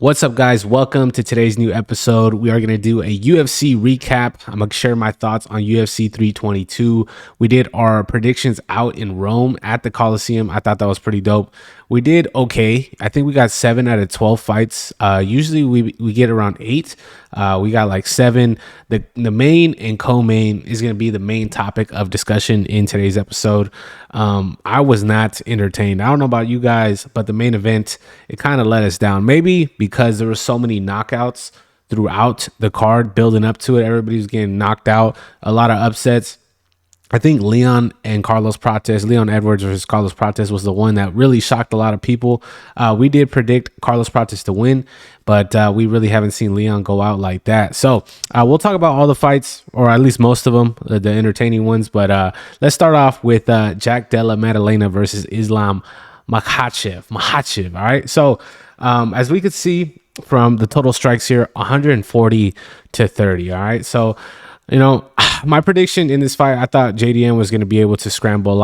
What's up, guys? Welcome to today's new episode. We are going to do a UFC recap. I'm going to share my thoughts on UFC 322. We did our predictions out in Rome at the Coliseum. I thought that was pretty dope. We did okay. I think we got 7 out of 12 fights. Usually we get around 8. We got like 7. The main and co-main is going to be the main topic of discussion in today's episode. I was not entertained. I don't know about you guys, but the main event, it kind of let us down. Maybe because there were so many knockouts throughout the card building up to it. Everybody was getting knocked out. A lot of upsets. I think Leon Edwards versus Carlos Prates was the one that really shocked a lot of people. We did predict Carlos Prates to win, but we really haven't seen Leon go out like that. So we'll talk about all the fights, or at least most of them, the entertaining ones. But let's start off with Jack Della Maddalena versus Islam Makhachev. All right. So as we could see from the total strikes here, 140 to 30. All right. So, my prediction in this fight, I thought JDM was going to be able to scramble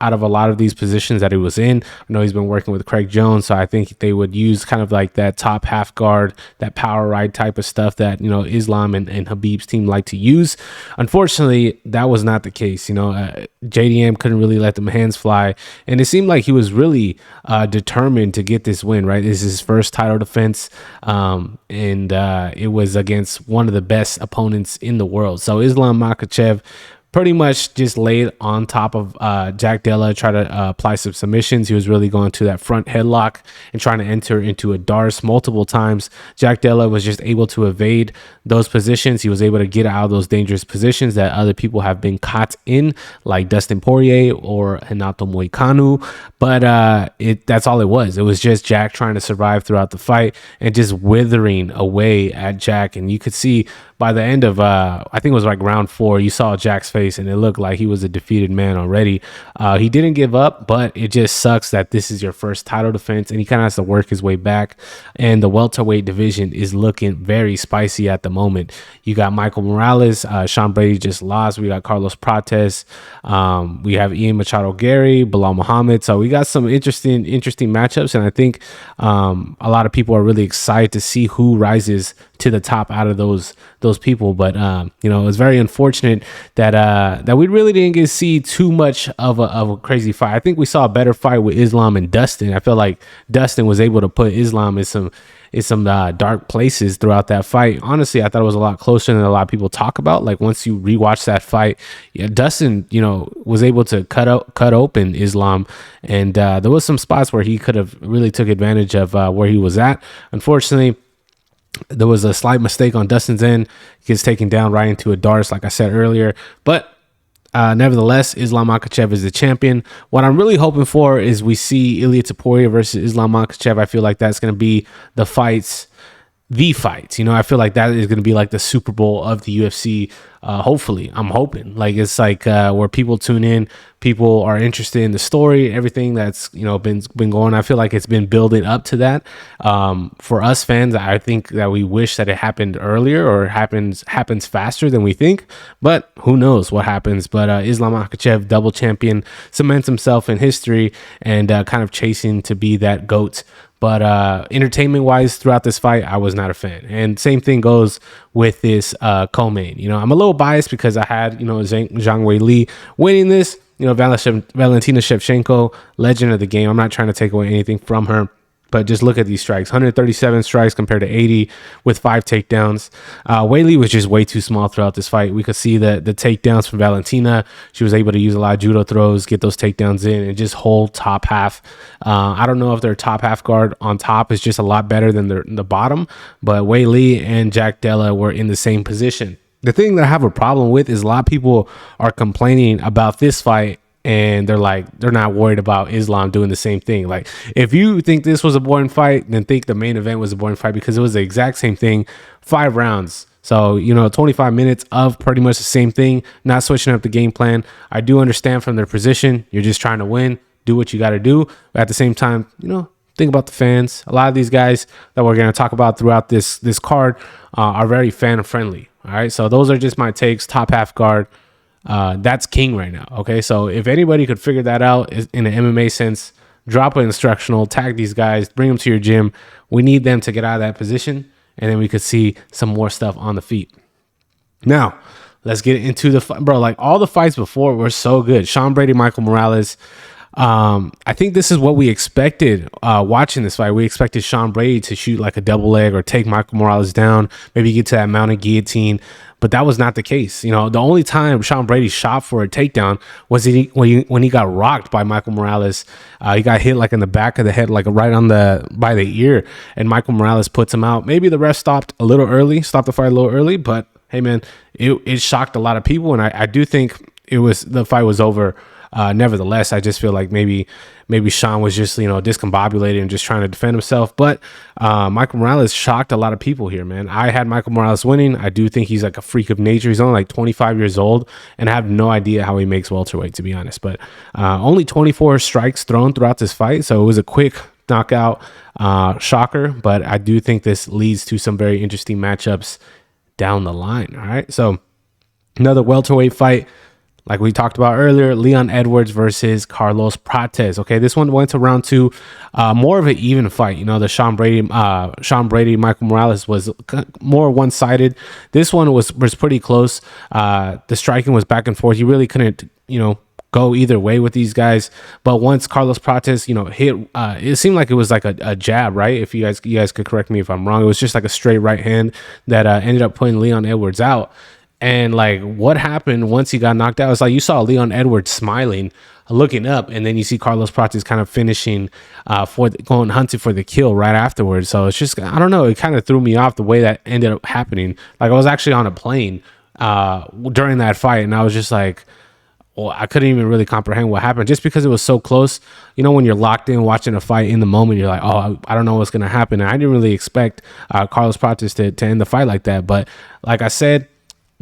out of a lot of these positions that he was in. I know he's been working with Craig Jones, so I think they would use kind of like that top half guard, that power ride type of stuff that, Islam and Khabib's team like to use. Unfortunately, that was not the case. JDM couldn't really let them hands fly, and it seemed like he was really determined to get this win, right? This is his first title defense, and it was against one of the best opponents in the world. So Islam Makhachev pretty much just laid on top of Jack Della, try to apply some submissions. He was really going to that front headlock and trying to enter into a Darce multiple times. Jack Della was just able to evade those positions. He was able to get out of those dangerous positions that other people have been caught in, like Dustin Poirier or Renato Moicano. But that's all it was. It was just Jack trying to survive throughout the fight and just withering away at Jack. And you could see by the end of, I think it was like round 4, you saw Jack's face and it looked like he was a defeated man already. He didn't give up, but it just sucks that this is your first title defense and he kind of has to work his way back. And the welterweight division is looking very spicy at the moment. You got Michael Morales, Sean Brady just lost. We got Carlos Prates. We have Ian Machado Gary, Bilal Muhammad. So we got some interesting matchups. And I think a lot of people are really excited to see who rises to the top out of those people. But it was very unfortunate that we really didn't get to see too much of a crazy fight. I think we saw a better fight with Islam and Dustin. I feel like Dustin was able to put Islam in some dark places throughout that fight. Honestly, I thought it was a lot closer than a lot of people talk about. Like once you rewatch that fight, Dustin, was able to cut open Islam, and there was some spots where he could have really took advantage of where he was at. Unfortunately, there was a slight mistake on Dustin's end. He gets taken down right into a Darce, like I said earlier. But nevertheless, Islam Makhachev is the champion. What I'm really hoping for is we see Ilia Topuria versus Islam Makhachev. I feel like that's going to be the fight. I feel like that is going to be like the Super Bowl of the UFC. Hopefully, I'm hoping like it's like where people tune in, people are interested in the story, everything that's been going. I feel like it's been building up to that. For us fans, I think that we wish that it happened earlier or happens faster than we think. But who knows what happens? But Islam Makhachev, double champion, cements himself in history and kind of chasing to be that GOAT. But entertainment wise throughout this fight, I was not a fan. And same thing goes with this co-main. I'm a little biased because I had, Zhang Wei Li winning this. Valentina Shevchenko, legend of the game. I'm not trying to take away anything from her. But just look at these strikes, 137 strikes compared to 80 with 5 takedowns. Wei Li was just way too small throughout this fight. We could see the takedowns from Valentina. She was able to use a lot of judo throws, get those takedowns in, and just hold top half. I don't know if their top half guard on top is just a lot better than the bottom, but Wei Li and Jack Della were in the same position. The thing that I have a problem with is a lot of people are complaining about this fight and they're not worried about Islam doing the same thing. Like, if you think this was a boring fight, then think the main event was a boring fight, because it was the exact same thing, 5 rounds. So, 25 minutes of pretty much the same thing, not switching up the game plan. I do understand from their position, you're just trying to win, do what you got to do. But at the same time, think about the fans. A lot of these guys that we're going to talk about throughout this card are very fan friendly. All right. So those are just my takes. Top half guard. That's king right now. Okay. So if anybody could figure that out in an MMA sense, drop an instructional, tag these guys, bring them to your gym. We need them to get out of that position, and then we could see some more stuff on the feet. Now, let's get into the fight, bro. Like, all the fights before were so good. Sean Brady, Michael Morales. I think this is what we expected watching this fight. We expected Sean Brady to shoot like a double leg or take Michael Morales down, maybe get to that mounted guillotine, but that was not the case. You know, the only time Sean Brady shot for a takedown was when he got rocked by Michael Morales. He got hit like in the back of the head, like right on by the ear, and Michael Morales puts him out. Maybe the ref stopped the fight a little early, but hey, man, it shocked a lot of people, and I do think the fight was over. Nevertheless, I just feel like maybe Sean was just, discombobulated and just trying to defend himself. But Michael Morales shocked a lot of people here, man. I had Michael Morales winning. I do think he's like a freak of nature. He's only like 25 years old, and I have no idea how he makes welterweight, to be honest. But only 24 strikes thrown throughout this fight, so it was a quick knockout shocker. But I do think this leads to some very interesting matchups down the line. All right, so another welterweight fight. Like we talked about earlier, Leon Edwards versus Carlos Prates. Okay, this one went to round two, more of an even fight. You know, the Sean Brady, Michael Morales was more one-sided. This one was pretty close. The striking was back and forth. You really couldn't, go either way with these guys. But once Carlos Prates, hit, it seemed like it was like a jab, right? If you guys could correct me if I'm wrong. It was just like a straight right hand that ended up putting Leon Edwards out. And like what happened once he got knocked out, it's like you saw Leon Edwards smiling, looking up, and then you see Carlos Prates kind of finishing going hunting for the kill right afterwards. So it's just, I don't know, it kind of threw me off the way that ended up happening. Like I was actually on a plane during that fight, and I was just like, well, I couldn't even really comprehend what happened just because it was so close. You know, when you're locked in watching a fight in the moment, you're like, oh, I don't know what's going to happen. And I didn't really expect Carlos Prates to end the fight like that. But like I said,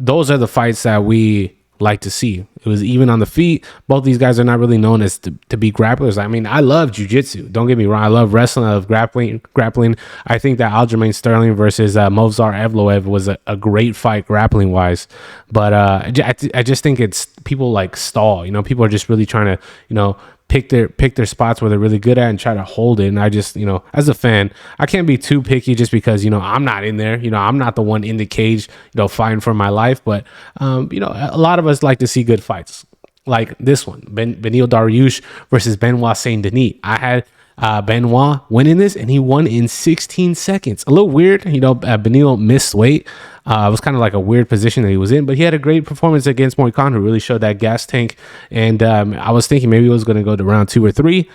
those are the fights that we like to see. It was even on the feet. Both these guys are not really known as to be grapplers. I mean, I love jiu-jitsu. Don't get me wrong. I love wrestling. I love grappling. I think that Aljamain Sterling versus Movsar Evloev was a great fight grappling wise. But I just think it's people like stall. You know, people are just really trying to, pick their spots where they're really good at and try to hold it. And I just, as a fan, I can't be too picky just because, I'm not in there. I'm not the one in the cage, fighting for my life. But, a lot of us like to see good fights like this one, Beneil Dariush versus Benoit Saint Denis. I had Benoit winning this, and he won in 16 seconds. A little weird, Beneil missed weight. It was kind of like a weird position that he was in, but he had a great performance against Moicano, who really showed that gas tank. And I was thinking maybe it was going to go to round 2 or 3.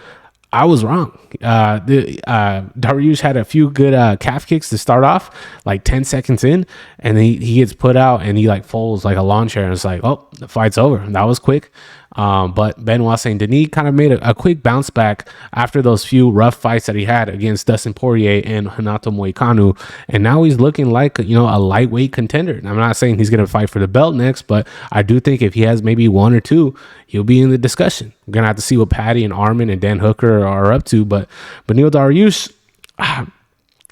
I was wrong. Dariush had a few good calf kicks to start off, like 10 seconds in, and then he gets put out and he like folds like a lawn chair, and it's like, oh, the fight's over. That was quick. But Benoit Saint Denis kind of made a quick bounce back after those few rough fights that he had against Dustin Poirier and Renato Moicano, and now he's looking like a lightweight contender. And I'm not saying he's going to fight for the belt next, but I do think if he has maybe 1 or 2, he'll be in the discussion. We're gonna have to see what Patty and Armin and Dan Hooker are up to, but Beneil Dariush,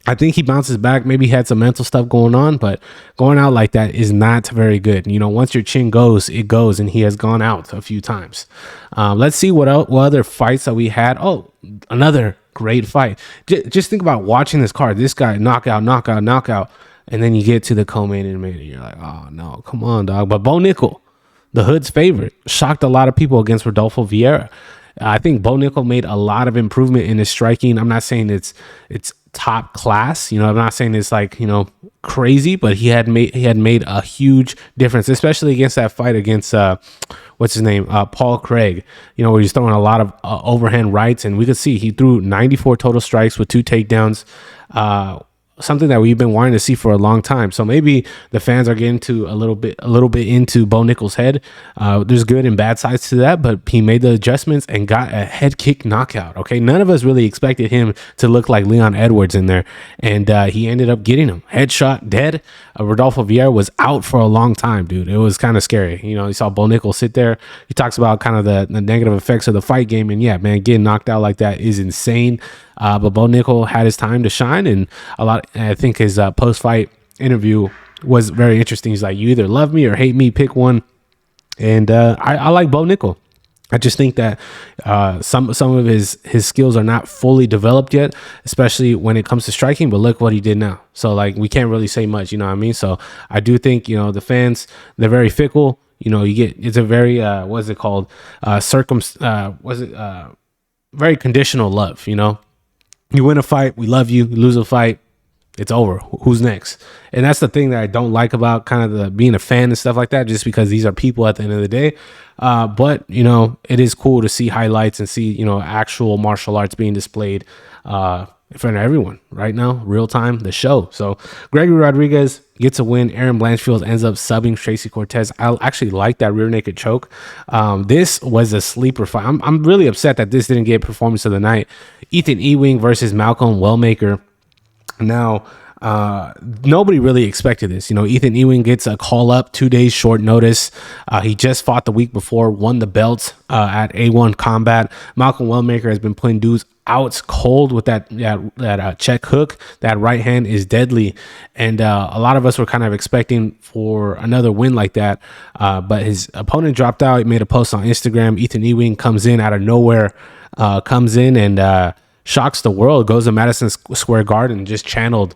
I think he bounces back. Maybe he had some mental stuff going on, but going out like that is not very good. Once your chin goes, it goes, and he has gone out a few times. Let's see what other fights that we had. Oh, another great fight. Just think about watching this card. This guy, knockout, and then you get to the co-main event, and you're like, oh, no, come on, dog. But Bo Nickel, the hood's favorite, shocked a lot of people against Rodolfo Vieira. I think Bo Nickel made a lot of improvement in his striking. I'm not saying it's top class. I'm not saying it's like, crazy, but he had made a huge difference, especially against that fight against what's his name? Paul Craig, where he's throwing a lot of overhand rights, and we could see he threw 94 total strikes with 2 takedowns. Something that we've been wanting to see for a long time. So maybe the fans are getting to a little bit into Bo Nickel's head. There's good and bad sides to that, but he made the adjustments and got a head kick knockout. Okay, none of us really expected him to look like Leon Edwards in there, and he ended up getting him headshot, dead. Rodolfo Vieira was out for a long time, dude. It was kind of scary. You saw Bo Nickel sit there. He talks about kind of the negative effects of the fight game, and yeah, man, getting knocked out like that is insane. But Bo Nickel had his time to shine, and I think his post-fight interview was very interesting. He's like, you either love me or hate me, pick one. And I like Bo Nickel. I just think that some of his skills are not fully developed yet, especially when it comes to striking. But look what he did now. So like we can't really say much, you know what I mean? So I do think, you know, the fans, they're very fickle. You know, it's a very what's it called? Very conditional love. You know, you win a fight, we love you. You lose a fight, it's over. Who's next? And that's the thing that I don't like about kind of the being a fan and stuff like that, just because these are people at the end of the day. But, you know, it is cool to see highlights and see, you know, actual martial arts being displayed in front of everyone right now, real time, the show. So Gregory Rodriguez gets a win. Aaron Blanchfield ends up subbing Tracy Cortez. I actually like that rear naked choke. This was a sleeper fight. I'm really upset that this didn't get performance of the night. Ethan Ewing versus Malcolm Wellmaker. Now, nobody really expected this. You know, Ethan Ewing gets a call up 2 days short notice. He just fought the week before, won the belt at A1 Combat. Malcolm Wellmaker has been putting dudes out cold with that check hook. That right hand is deadly, and a lot of us were kind of expecting for another win like that. But his opponent dropped out. He made a post on Instagram. Ethan Ewing comes in out of nowhere, and shocks the world, goes to Madison Square Garden and just channeled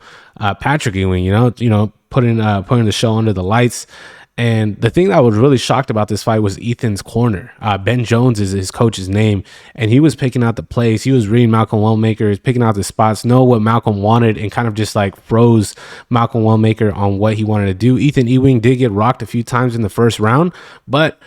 Patrick Ewing, you know, putting the show under the lights. And the thing that I was really shocked about this fight was Ethan's corner. Ben Jones is his coach's name, and he was picking out the plays. He was reading Malcolm Wellmaker, he's picking out the spots, know what Malcolm wanted, and kind of just like froze Malcolm Wellmaker on what he wanted to do. Ethan Ewing did get rocked a few times in the first round, but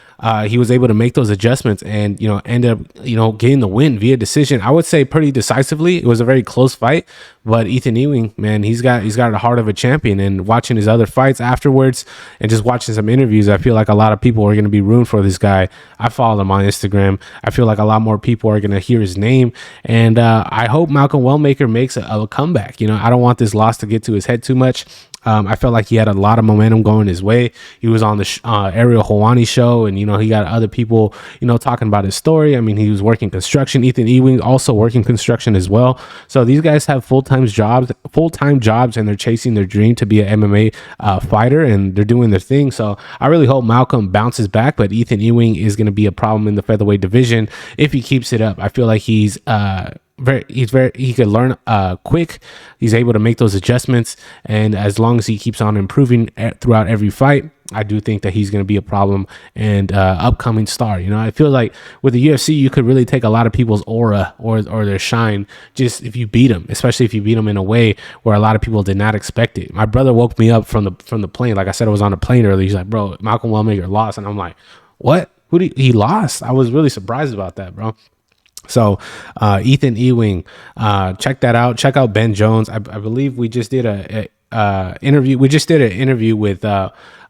he was able to make those adjustments and, you know, end up, you know, getting the win via decision. I would say pretty decisively. It was a very close fight, but Ethan Ewing, man, he's got the heart of a champion. And watching his other fights afterwards and just watching some interviews, I feel like a lot of people are going to be rooting for this guy. I follow him on Instagram. I feel like a lot more people are going to hear his name, and I hope Malcolm Wellmaker makes a comeback. You know, I don't want this loss to get to his head too much. I felt like he had a lot of momentum going his way. He was on the Ariel Helwani show, and, you know, he got other people, you know, talking about his story. I mean, he was working construction. Ethan Ewing also working construction as well. So these guys have full-time jobs, and they're chasing their dream to be an MMA fighter, and they're doing their thing. So I really hope Malcolm bounces back, but Ethan Ewing is going to be a problem in the featherweight division if he keeps it up. I feel like he could learn quick. He's able to make those adjustments, and as long as he keeps on improving throughout every fight, I do think that he's going to be a problem and upcoming star. You know, I feel like with the UFC, you could really take a lot of people's aura or their shine just if you beat them, especially if you beat them in a way where a lot of people did not expect it. My brother woke me up from the plane. Like I said, I was on a plane earlier. He's like, "Bro, Malcolm Wellmaker lost," and I'm like, "What? He lost?" I was really surprised about that, bro. So Ethan Ewing, check that out. Check out Ben Jones. I believe we just did a interview. We just did an interview with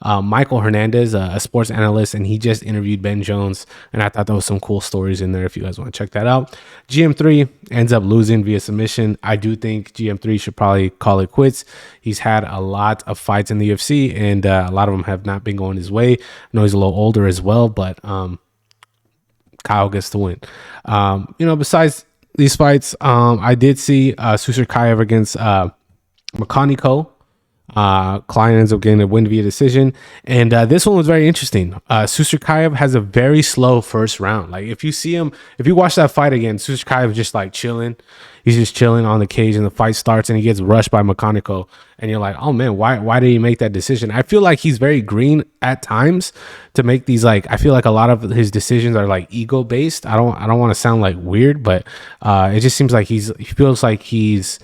Michael Hernandez, a sports analyst, and he just interviewed Ben Jones, and I thought there was some cool stories in there if you guys want to check that out. GM3 ends up losing via submission. I do think GM3 should probably call it quits. He's had a lot of fights in the UFC, and a lot of them have not been going his way. I know he's a little older as well, but Kyle gets the win. You know, besides these fights, I did see Susarkayev against Makhaniko. Klein ends up getting a win via decision, and this one was very interesting. Susarkayev has a very slow first round. Like if you watch that fight again, Susarkayev just like chilling. He's just chilling on the cage, and the fight starts, and he gets rushed by Makhaniko, and you're like, oh man, why did he make that decision? I feel like he's very green at times to make these, like, I feel like a lot of his decisions are like ego based. I don't want to sound like weird, but it just seems like he feels like he's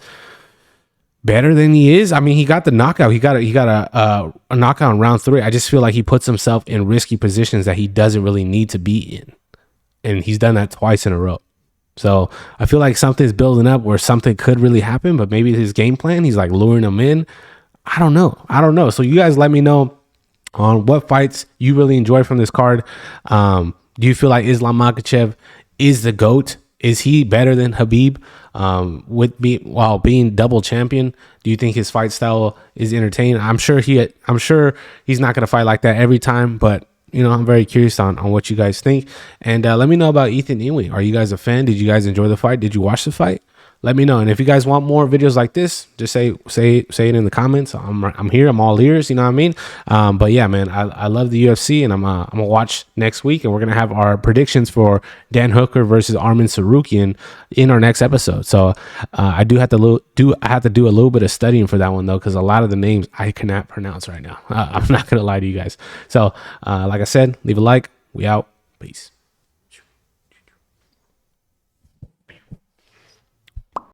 better than he is. I mean, he got the knockout. He got a knockout in round 3. I just feel like he puts himself in risky positions that he doesn't really need to be in, and he's done that twice in a row. So I feel like something's building up where something could really happen, but maybe his game plan, he's like luring him in. I don't know. So you guys let me know on what fights you really enjoyed from this card. Do you feel like Islam Makhachev is the GOAT? Is he better than Khabib while being double champion? Do you think his fight style is entertaining? I'm sure he's not going to fight like that every time, but you know, I'm very curious on what you guys think. And let me know about Ethan Ewing. Are you guys a fan? Did you guys enjoy the fight? Did you watch the fight? let me know. And if you guys want more videos like this, just say it in the comments. I'm here. I'm all ears. You know what I mean? But yeah, man, I love the UFC, and I'm gonna watch next week, and we're gonna have our predictions for Dan Hooker versus Arman Sarukian in our next episode. So I have to do a little bit of studying for that one though, because a lot of the names I cannot pronounce right now. I'm not gonna lie to you guys. So like I said, leave a like. We out. Peace.